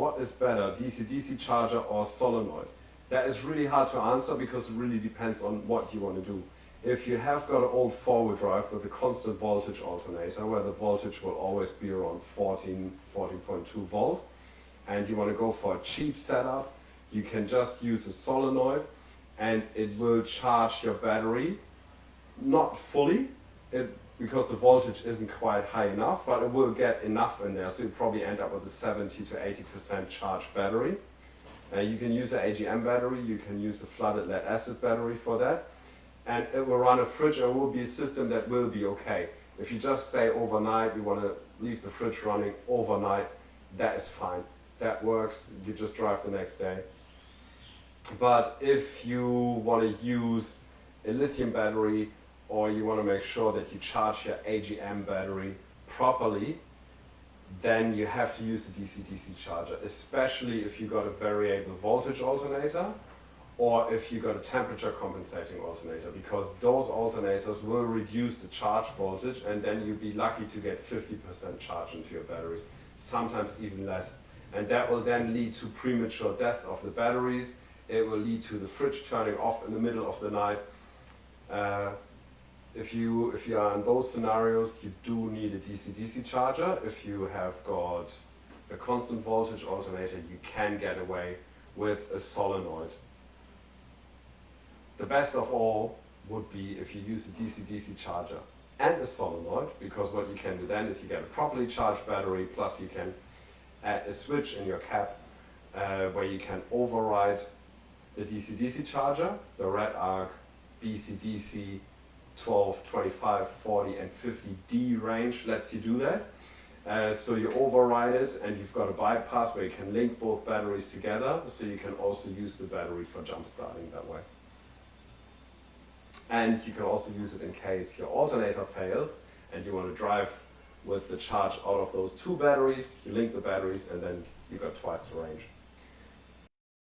what is better, DC-DC charger or solenoid? That is really hard to answer because it really depends on what you want to do. If you have got an old four-wheel drive with a constant voltage alternator where the voltage will always be around 14.2 volt, and you want to go for a cheap setup, you can just use a solenoid and it will charge your battery, not fully, because the voltage isn't quite high enough, but it will get enough in there, so you probably end up with a 70 to 80% charged battery. You can use an AGM battery, you can use a flooded lead acid battery for that, and it will run a fridge, and it will be a system that will be okay. If you just stay overnight, you want to leave the fridge running overnight, that is fine. That works, you just drive the next day. But if you want to use a lithium battery, or you want to make sure that you charge your AGM battery properly, then you have to use a DC-DC charger, especially if you got a variable voltage alternator or if you got a temperature compensating alternator, because those alternators will reduce the charge voltage, and then you'll be lucky to get 50% charge into your batteries, sometimes even less. And that will then lead to premature death of the batteries. It will lead to the fridge turning off in the middle of the night. If you are in those scenarios, you do need a DC-DC charger. If you have got a constant voltage alternator, you can get away with a solenoid. The best of all would be if you use a DC-DC charger and a solenoid, because what you can do then is you get a properly charged battery, plus you can add a switch in your cap where you can override the DC-DC charger, the red arc BCDC 12, 25, 40 and 50D range lets you do that. So you override it, and you've got a bypass where you can link both batteries together, so you can also use the battery for jump starting that way. And you can also use it in case your alternator fails and you want to drive with the charge out of those two batteries. You link the batteries and then you got twice the range.